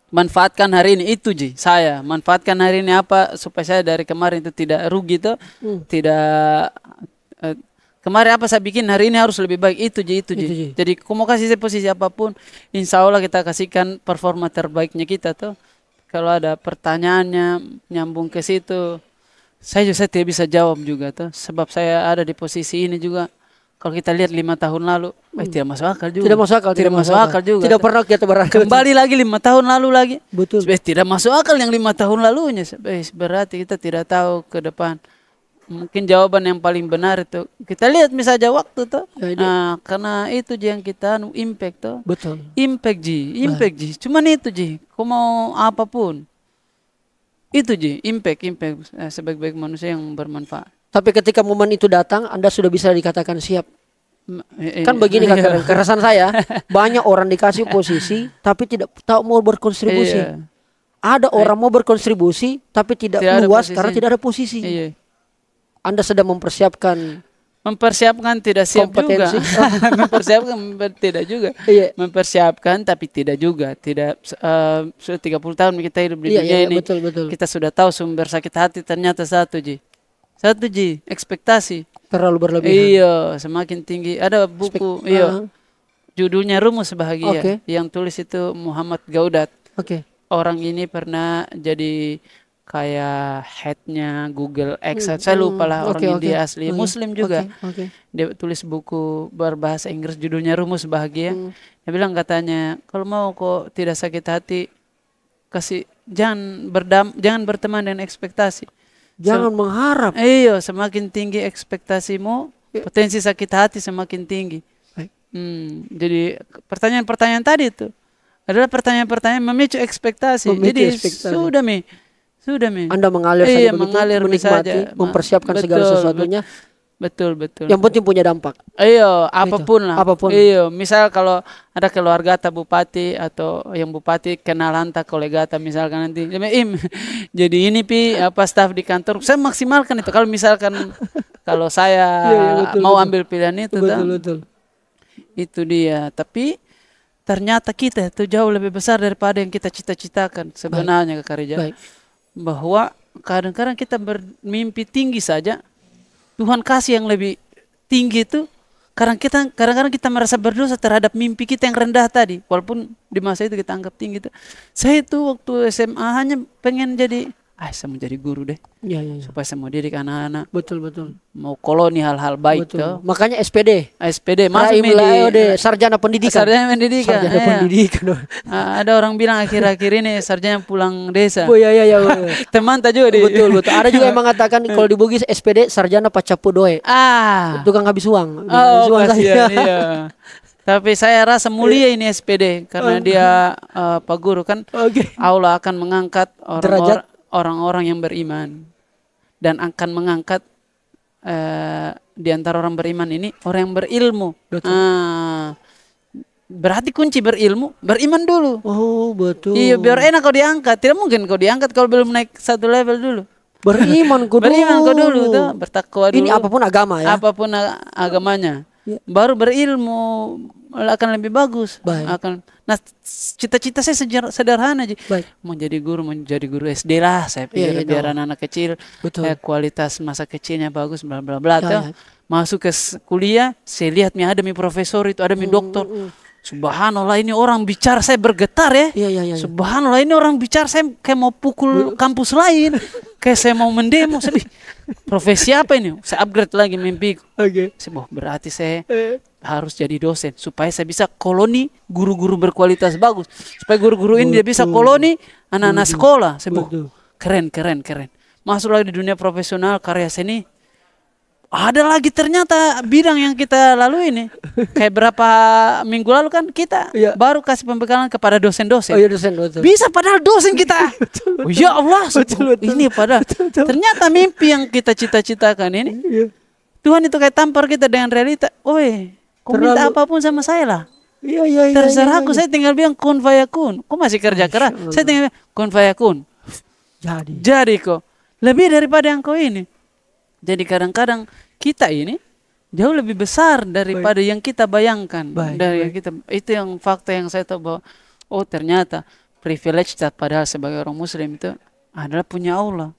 manfaatkan hari ini itu Ji. Saya manfaatkan hari ini apa supaya saya dari kemarin itu tidak rugi tuh, tidak kemarin apa saya bikin hari ini harus lebih baik itu Ji. Jadi mau kasih posisi apapun, insya Allah kita kasihkan performa terbaiknya kita tuh. Kalau ada pertanyaannya nyambung ke situ, saya tidak bisa jawab juga tuh. Sebab saya ada di posisi ini juga. Kalau kita lihat 5 tahun lalu, tidak masuk akal juga. Tidak masuk akal juga. Tidak pernah kita berangkat. Kembali lagi 5 tahun lalu lagi. Betul. Tidak masuk akal yang 5 tahun lalunya. Berarti kita tidak tahu ke depan. Mungkin jawaban yang paling benar itu kita lihat misalnya waktu tuh. Nah, karena itu yang kita impact tuh. Betul. Impact Ji. Cuman itu Ji. Kau mau apapun. Itu Ji, impact sebaik-baik manusia yang bermanfaat. Tapi ketika momen itu datang, Anda sudah bisa dikatakan siap. Kan begini Kak, keresahan saya, banyak orang dikasih posisi tapi tidak tahu mau berkontribusi. Ada orang mau berkontribusi tapi tidak luas karena tidak ada posisi. Anda sedang mempersiapkan tidak siap kompetensi. Juga. Mempersiapkan tidak juga. Mempersiapkan tapi tidak juga. Tidak sudah 30 tahun kita hidup di dunia ini. Betul. Kita sudah tahu sumber sakit hati ternyata satu Ji, ekspektasi. Terlalu berlebihan. Semakin tinggi. Ada buku, judulnya Rumus Bahagia. Yang tulis itu Muhammad Gaudat. Orang ini pernah jadi kayak headnya Google X. Saya lupa lah orang India asli. Muslim juga. Dia tulis buku berbahasa Inggris judulnya Rumus Bahagia. Dia bilang katanya, kalau mau kok tidak sakit hati, jangan berteman dengan ekspektasi. Jangan mengharap. Semakin tinggi ekspektasimu, potensi sakit hati semakin tinggi. Jadi pertanyaan-pertanyaan tadi itu adalah pertanyaan-pertanyaan memicu ekspektasi. Sudah Mi. Anda mengalir saja menikmati, saja. Mempersiapkan segala sesuatunya. Betul. Yang penting punya dampak. Apapun lah. Misal kalau ada keluarga bupati atau yang bupati kenalan kolega misalkan nanti, jadi ini staf di kantor, saya maksimalkan itu. Kalau misalkan kalau saya mau ambil pilihan itu, betul. Itu dia. Tapi ternyata kita itu jauh lebih besar daripada yang kita cita-citakan sebenarnya Kak Rijal. Bahwa kadang-kadang kita bermimpi tinggi saja, Tuhan kasih yang lebih tinggi itu kadang-kadang kita merasa berdosa terhadap mimpi kita yang rendah tadi, walaupun di masa itu kita anggap tinggi. Saya itu waktu SMA hanya pengen jadi, saya mau jadi guru deh. Ya. Supaya saya mau didik anak-anak. Betul. Mau koloni hal-hal baik tuh. Makanya SPD masuk sarjana pendidikan. Sarjana pendidikan. Ada orang bilang akhir-akhir ini sarjana pulang desa. Oh iya. Teman tak juga Betul. Ada juga yang mengatakan kalau di Bugis SPD sarjana pacapu doe. Tukang habis uang. Kasihan, iya. Tapi saya rasa mulia ini SPD karena dia Pak Guru kan. Allah akan mengangkat orang-orang yang beriman dan akan mengangkat di antara orang beriman ini orang yang berilmu. Berarti kunci berilmu, beriman dulu. Oh betul. Iya, biar enak kau diangkat. Tidak mungkin kau diangkat kalau belum naik satu level dulu. Beriman kau dulu tuh, bertakwa dulu. Ini apapun agama ya. Apapun agamanya. Baru berilmu akan lebih bagus. Nah, cita-cita saya sederhana aja. Mau jadi guru SD lah. Saya pikir biar anak-anak kecil kualitas masa kecilnya bagus, bla bla bla. Masuk ke kuliah, saya lihat ada profesor itu, ada dokter. Subhanallah, ini orang bicara saya bergetar ya. Subhanallah, ini orang bicara saya kayak mau pukul kampus lain. Kayak saya mau mendemo. Profesi apa ini? Saya upgrade lagi mimpiku. Berarti saya harus jadi dosen supaya saya bisa koloni guru-guru berkualitas bagus. Supaya guru-guru ini dia bisa koloni anak-anak sekolah. Keren. Masuk lagi di dunia profesional karya seni. Ada lagi ternyata bidang yang kita lalui ini. Kayak berapa minggu lalu kan kita baru kasih pembekalan kepada dosen-dosen. Dosen. Bisa padahal dosen kita. Ya Allah, ini padahal. Ternyata mimpi yang kita cita-citakan ini. Tuhan itu kayak tampar kita dengan realita. Kau minta apapun sama saya lah. Terserah aku, saya tinggal bilang kun fayakun. Kau masih kerja keras. Saya tinggal bilang kun fayakun. Jadi kok. Lebih daripada yang kau ini. Jadi kadang-kadang kita ini jauh lebih besar daripada yang kita bayangkan. Itu yang fakta yang saya tahu bahwa ternyata privilege padahal sebagai orang muslim itu adalah punya Allah.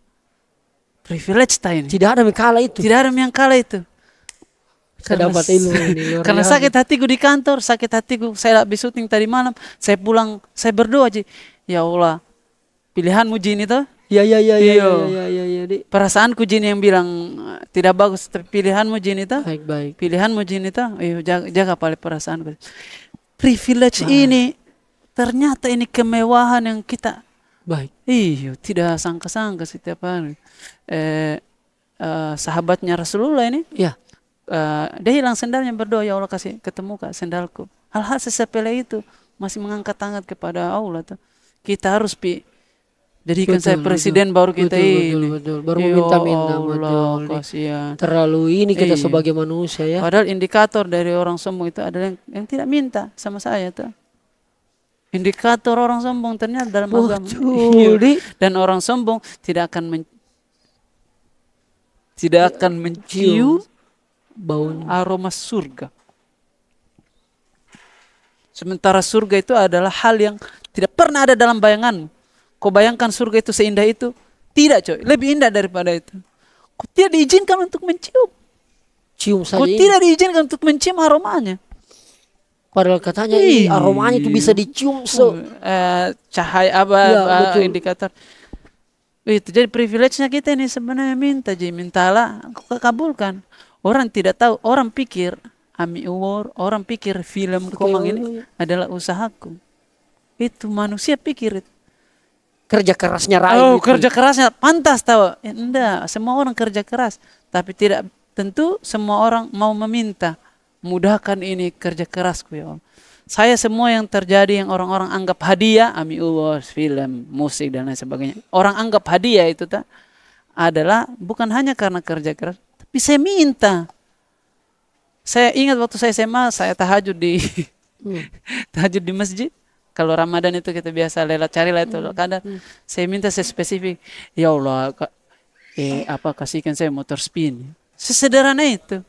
Privilege ini. Tidak ada yang kalah itu. Saya dapat ilmu ini. Karena sakit hatiku di kantor, saya habis syuting tadi malam, saya pulang, saya berdoa aja. Ya Allah, pilihanmu Jin itu. Iya. Perasaanku Jin yang bilang tidak bagus, tapi pilihanmu Jin itu. Baik. Pilihanmu Jin itu, jaga paling perasaanku. Privilege ini ternyata ini kemewahan yang kita. Tidak sangka-sangka setiap hari. Sahabatnya Rasulullah ini. Dia hilang sendalnya, berdoa, ya Allah kasih ketemu sendalku. Hal-hal sesepele itu masih mengangkat tangan kepada Allah tuh. Kita harus jadikan saya presiden baru kita ini. Betul. Baru minta-minta. Kasihan. Terlalu ini kita sebagai manusia ya. Padahal indikator dari orang sombong itu adalah yang tidak minta sama saya tuh. Indikator orang sombong ternyata dalam agama. Dan orang sombong tidak akan mencium bau aroma surga. Sementara surga itu adalah hal yang tidak pernah ada dalam bayanganmu. Kau bayangkan surga itu seindah itu? Tidak coy, lebih indah daripada itu. Kau tidak diizinkan untuk mencium. Kau tidak diizinkan untuk mencium aromanya. Padahal katanya aromanya itu bisa dicium. Cahaya indikator. Itu jadi privilege-nya kita ini sebenarnya mintalah, aku kabulkan. Orang tidak tahu, orang pikir orang pikir film Komang ini adalah usahaku. Itu manusia pikir itu. Kerja kerasnya Rai. Kerja kerasnya pantas tahu. Enggak, semua orang kerja keras, tapi tidak tentu semua orang mau meminta. Mudahkan ini kerja kerasku ya Allah. Saya semua yang terjadi yang orang-orang anggap hadiah, awards, film, musik dan lain sebagainya. Orang anggap hadiah itu adalah bukan hanya karena kerja keras, tapi saya minta. Saya ingat waktu saya SMA, saya tahajud di masjid. Kalau Ramadan itu kita biasa carilah itu kadang. Saya minta saya spesifik, ya Allah, kasihkan saya motor spin. Sesederhana itu.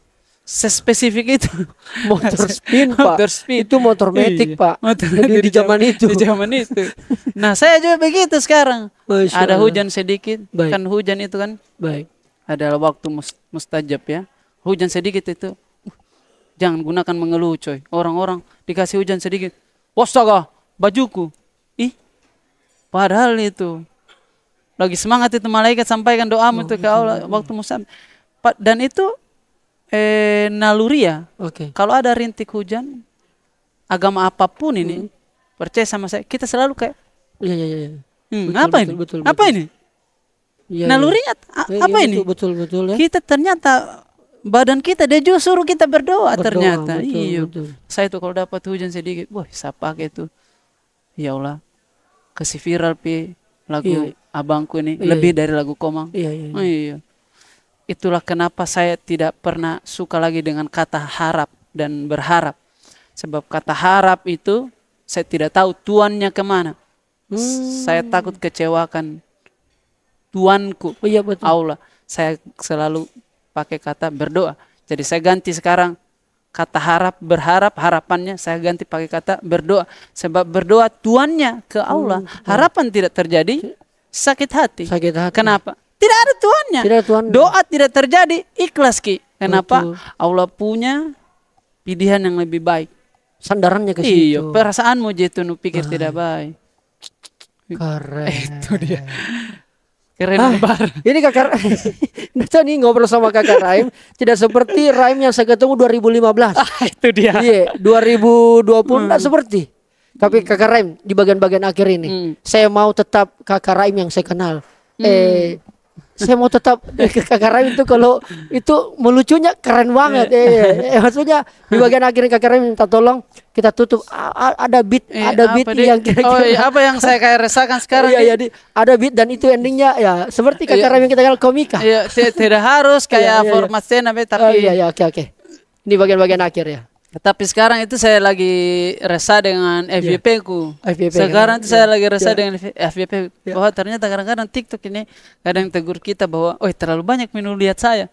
Sespesifik itu. Motor spin, Pak. Motor spin. Itu motor metik, Pak. Di zaman itu. Di zaman itu. Nah, saya juga begitu sekarang. Ada hujan sedikit. Kan hujan itu kan. Adalah waktu mustajab ya. Hujan sedikit itu. Jangan gunakan mengeluh coy. Orang-orang dikasih hujan sedikit. Astaga, bajuku. Ih, padahal itu lagi semangat itu malaikat sampaikan doamu itu ke Allah waktu musab. Dan itu naluri ya. Kalau ada rintik hujan, agama apapun ini, percaya sama saya, kita selalu kayak, apa ini? Apa ini? Naluri apa ini? Betul ya. Kita ternyata badan kita dia justru suruh kita berdoa ternyata. Betul. Saya tuh kalau dapat hujan sedikit, wah saya pakai itu. Ya Allah, kasih viral lagu abangku ini lebih dari lagu Komang. Iya. Itulah kenapa saya tidak pernah suka lagi dengan kata harap dan berharap. Sebab kata harap itu saya tidak tahu tuannya kemana. Saya takut kecewakan tuanku. Betul. Allah. Saya selalu pakai kata berdoa. Jadi saya ganti sekarang kata berharap, harapannya saya ganti pakai kata berdoa. Sebab berdoa tuannya ke Allah. Harapan tidak terjadi, sakit hati. Kenapa? Tidak ada tuannya. Doa tidak terjadi, ikhlas Ki. Kenapa? Allah punya pilihan yang lebih baik. Sandarannya ke situ. Iya, perasaanmu gitu pikir tidak baik. Keren. Itu dia. Keren banget. Ini kakak Nah, nih ngobrol sama kakak Raim tidak seperti Raim yang saya ketemu 2015. Itu dia. Iya, 2020 tidak seperti. Tapi kakak Raim di bagian-bagian akhir ini, saya mau tetap kakak Raim yang saya kenal. Saya mau tetap kakak Raim itu kalau itu melucunya keren banget. Maksudnya di bagian akhir ini kakak Raim minta tolong kita tutup ada beat yang kira-kira apa yang saya kayak resahkan sekarang. Ada beat dan itu endingnya ya seperti kakak Raim yang kita kenal komika. Iya, tidak harus kayak format scene tapi oke. Ini bagian-bagian akhir ya. Tapi sekarang itu saya lagi resah dengan FYP ku. Sekarang itu saya lagi resah dengan FYP. Bahwa ternyata kadang-kadang TikTok ini kadang tegur kita bahwa, terlalu banyak lihat saya.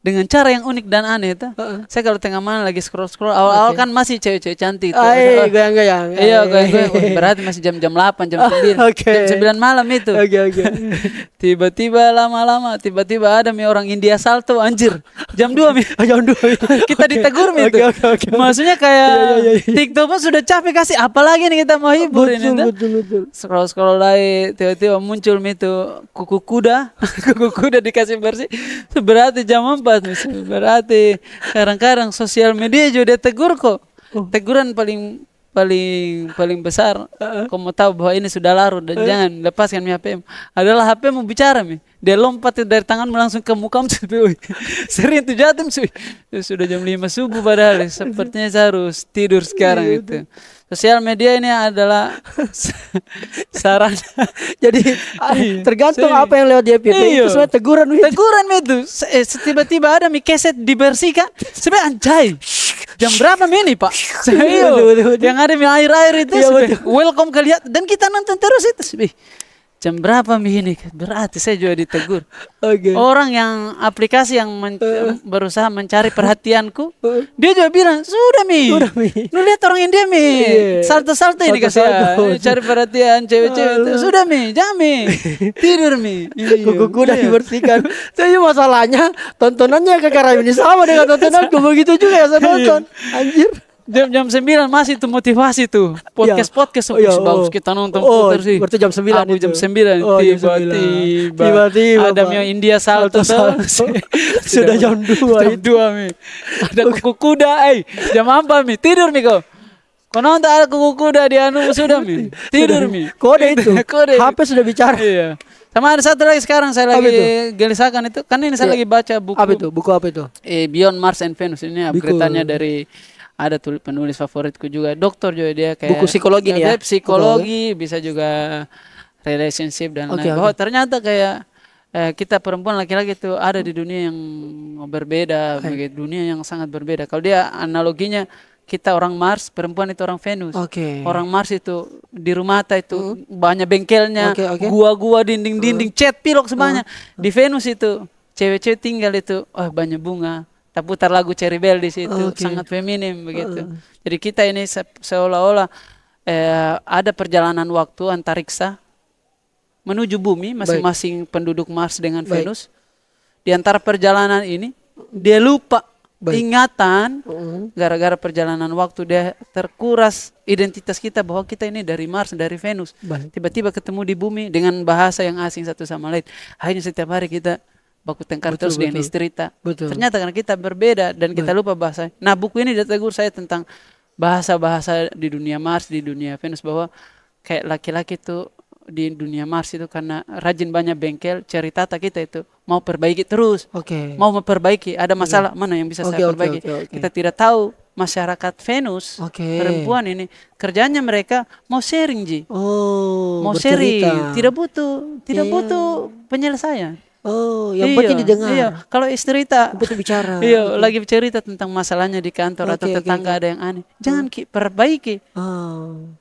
Dengan cara yang unik dan aneh itu. Saya kalau tengah malam lagi scroll awal-awal kan masih cewek-cewek cantik. Goyang-goyang. Iya, goyang-goyang. Berarti masih jam 8, jam 9. Jam 9 malam itu. Tiba-tiba lama-lama ada orang India salto anjir. Jam 2 Jam 2. Kita ditegur itu. Maksudnya kayak TikTok pun sudah capek kasih apalagi nih kita mau hibur ini. Betul. Scroll lagi tiba-tiba muncul itu kuku kuda dikasih bersih. Berarti jam 4. Berarti kadang-kadang sosial media juga dia tegur kok. Teguran paling besar. Kau mau tahu bahwa ini sudah larut dan jangan lepaskan HP adalah HP mau bicara dia lompat dari tanganmu langsung ke muka sering itu jatuh sudah jam 5 subuh padahal sepertinya saya harus tidur sekarang itu. Sosial media ini adalah sarana. Jadi tergantung apa yang lewat di FYP itu semua teguran itu. Tiba-tiba ada keset dibersihkan. Sebenarnya anjay. Jam berapa ini Pak? Yang ada air itu. Welcome kalian dan kita nonton terus itu. Jam berapa ini? Berarti saya juga ditegur. Orang yang aplikasi yang berusaha mencari perhatianku, dia juga bilang, sudah lu lihat orang India salto-salto ini kasihan, cari perhatian cewek-cewek itu. Sudah jangan tidur kuku udah dibersihkan. Tapi masalahnya tontonannya kakak Raim ini sama dengan tontonanku begitu juga ya saya nonton. Anjir. Jam 9 masih tuh motivasi tuh podcast bagus kita nonton putar sih. Berarti jam 9 itu. Jam 9 tiba-tiba ada India salto sudah jam 2 ada kuku kuda jam 4 tidur kau. Kau nonton ada kuku kuda di sudah tidur kode itu HP sudah bicara. Iya. Sama ada satu lagi sekarang saya lagi gelisahkan itu kan ini saya lagi baca buku apa itu Beyond Mars and Venus ini upgrade-nya dari ada penulis favoritku juga, dokter juga dia kayak buku psikologi nih ya. Psikologi bisa juga relationship dan lain. Bahwa ternyata kayak kita perempuan laki-laki itu ada di dunia yang berbeda, dunia yang sangat berbeda. Kalau dia analoginya kita orang Mars, perempuan itu orang Venus. Orang Mars itu di rumah itu banyak bengkelnya, gua-gua, dinding-dinding, cat pilok semuanya. Di Venus itu cewek-cewek tinggal itu, banyak bunga. Tak putar lagu Cherry Bell di situ, sangat feminim begitu. Jadi kita ini seolah-olah ada perjalanan waktu antariksa menuju bumi, masing-masing penduduk Mars dengan Venus. Di antara perjalanan ini dia lupa ingatan. Gara-gara perjalanan waktu dia terkuras identitas kita bahwa kita ini dari Mars, dari Venus. Tiba-tiba ketemu di bumi dengan bahasa yang asing satu sama lain. Akhirnya setiap hari kita baku tengkar terus dengan istrita. Ternyata karena kita berbeda dan kita lupa bahasa. Nah, buku ini dia tegur saya tentang bahasa-bahasa di dunia Mars, di dunia Venus, bahwa kayak laki-laki itu di dunia Mars itu karena rajin banyak bengkel, cerita kita itu mau perbaiki terus. Mau memperbaiki, ada masalah mana yang bisa saya perbaiki. Kita tidak tahu masyarakat Venus, perempuan ini kerjanya mereka mau sharing, Ji. Mau sharing, tidak butuh penyelesaian. Yang penting didengar. Iya, kalau istri butuh bicara. Iya, lagi bercerita tentang masalahnya di kantor atau tetangga ada yang aneh. Jangan perbaiki.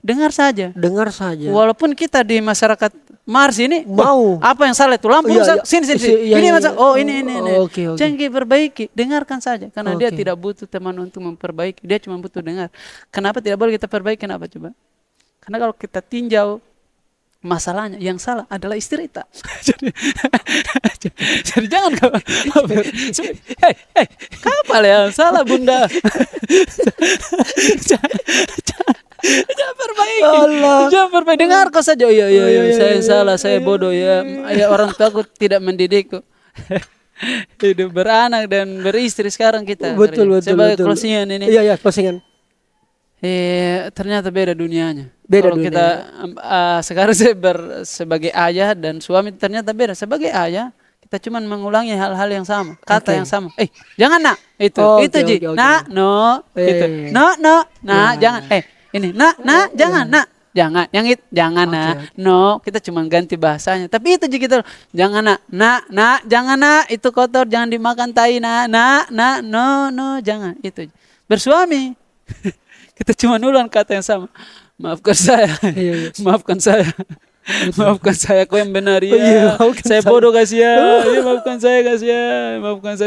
Dengar saja. Walaupun kita di masyarakat Mars ini mau apa yang salah itu lampu sini. Ini masalah. Ini. Jangan perbaiki, dengarkan saja karena dia tidak butuh teman untuk memperbaiki. Dia cuma butuh dengar. Kenapa tidak boleh kita perbaiki? Kenapa coba? Karena kalau kita tinjau masalahnya yang salah adalah istri kita. Jadi jangan kapal yang salah bunda. Jangan perbaiki. Dengar kau saja. Iya, saya salah, saya bodoh ya. Orang tua aku tidak mendidikku. Hidup beranak dan beristri sekarang kita. Betul. Sebagai closingan ini. Iya, closingan. Ternyata beda dunianya. Kalau kita sekarang saya sebagai ayah dan suami ternyata beda. Sebagai ayah kita cuma mengulangi hal-hal yang sama, kata yang sama. Jangan nak itu Ji. Nak no itu. No nak jangan. Ini nak jangan nak. Jangan, yang itu jangan nak. No, kita cuma ganti bahasanya. Tapi itu Ji kita. Jangan nak jangan nak, itu kotor, jangan dimakan tai nak no jangan itu. Bersuami kita cuma ulang kata yang sama. Maafkan saya. Maafkan saya kau yang benar ya. Saya bodoh kasih ya. Maafkan saya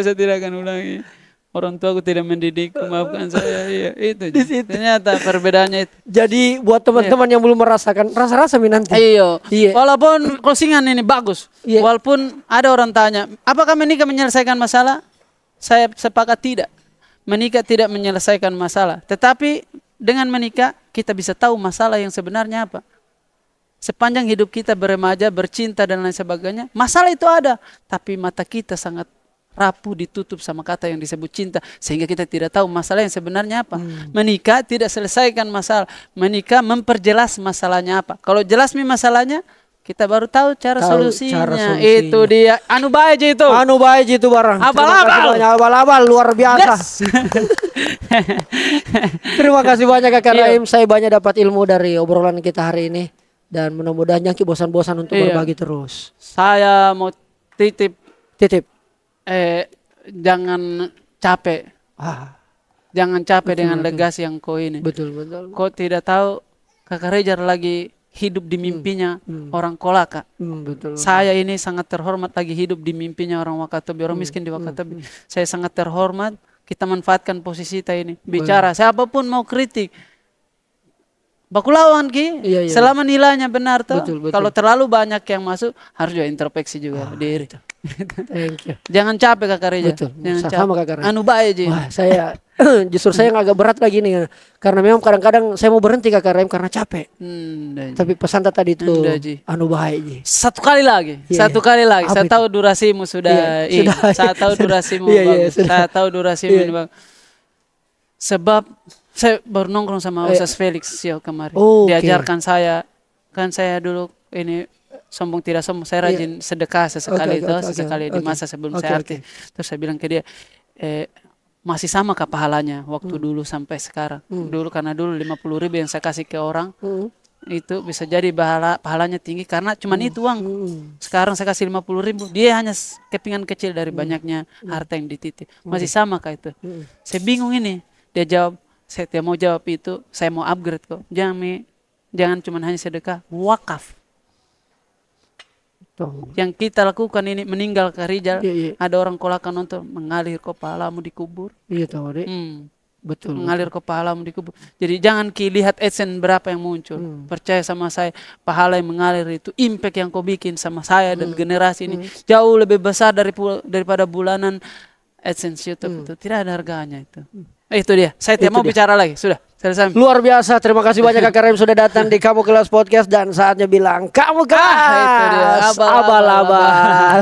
saya tidak akan ulangi. Orang tua aku tidak mendidikku, maafkan saya. Itu. Ternyata perbedaannya itu. Jadi buat teman-teman yang belum merasakan rasa-rasa nanti. Iya. Walaupun closingan ini bagus. Walaupun ada orang tanya, apakah menikah menyelesaikan masalah? Saya sepakat tidak. Menikah tidak menyelesaikan masalah. Tetapi dengan menikah kita bisa tahu masalah yang sebenarnya apa. Sepanjang hidup kita beremaja, bercinta dan lain sebagainya, masalah itu ada. Tapi mata kita sangat rapuh ditutup sama kata yang disebut cinta. Sehingga kita tidak tahu masalah yang sebenarnya apa. Menikah tidak selesaikan masalah. Menikah memperjelas masalahnya apa. Kalau jelas masalahnya, kita baru tahu cara solusinya. Itu dia. Anu baik itu. Barang. Abal-abal luar biasa. Terima kasih banyak Kakak Rahim. Saya banyak dapat ilmu dari obrolan kita hari ini. Dan mudah-mudahan jangan bosan-bosan untuk berbagi terus. Saya mau titip. Jangan capek. Jangan capek dengan legasi yang kau ini. Betul. Kau tidak tahu Kakak Rejar lagi hidup di mimpinya orang Kolaka. Betul. Saya ini sangat terhormat lagi hidup di mimpinya orang Wakatobi, orang miskin di Wakatobi. Saya sangat terhormat. Kita manfaatkan posisi kita ini. Bicara, siapapun mau kritik. Baku lawan Ki, selama nilainya benar tuh. Kalau terlalu banyak yang masuk, harus juga introspeksi juga diri. Thank you. Jangan capek Kakak Reja. Jangan sama Kakak Reja. Anu baik Ji. Wah, saya justru saya yang agak berat lagi nih. Karena memang kadang-kadang saya mau berhenti Kakak Reja karena capek. Tapi pesan tadi itu anu baik Ji. Satu kali lagi. Saya tahu durasimu sudah. Saya tahu durasimu bagus. Saya tahu durasimu ini bagus. Sebab saya baru nongkrong sama Ustaz Felix kemarin. Diajarkan saya, kan saya dulu ini sombong tidak sombong, saya rajin sedekah sesekali di masa sebelum saya arti. Terus saya bilang ke dia, masih sama kah pahalanya waktu dulu sampai sekarang? Dulu karena dulu 50.000 yang saya kasih ke orang, itu bisa jadi pahalanya tinggi karena cuman itu uang. Sekarang saya kasih 50.000, dia hanya kepingan kecil dari banyaknya harta yang dititip. Masih sama kah itu? Saya bingung ini. Dia jawab, saya tidak mau jawab itu, saya mau upgrade kok. Jangan cuma hanya sedekah, wakaf. Yang kita lakukan ini meninggal ke Rijal, ada orang Kolaka nonton, mengalir kepalamu dikubur. Iya tahu deh. Betul. Mengalir kepalamu dikubur. Jadi jangan lihat AdSense berapa yang muncul. Percaya sama saya, pahala yang mengalir itu, impact yang kau bikin sama saya dan generasi ini jauh lebih besar daripada bulanan AdSense YouTube itu tidak ada harganya itu. Itu dia. Saya tidak mau bicara lagi. Sudah. Selesai. Luar biasa. Terima kasih banyak Kak Rem sudah datang di Kamu Kelas Podcast dan saatnya bilang kamu kelas. Itu dia. Abal-abal.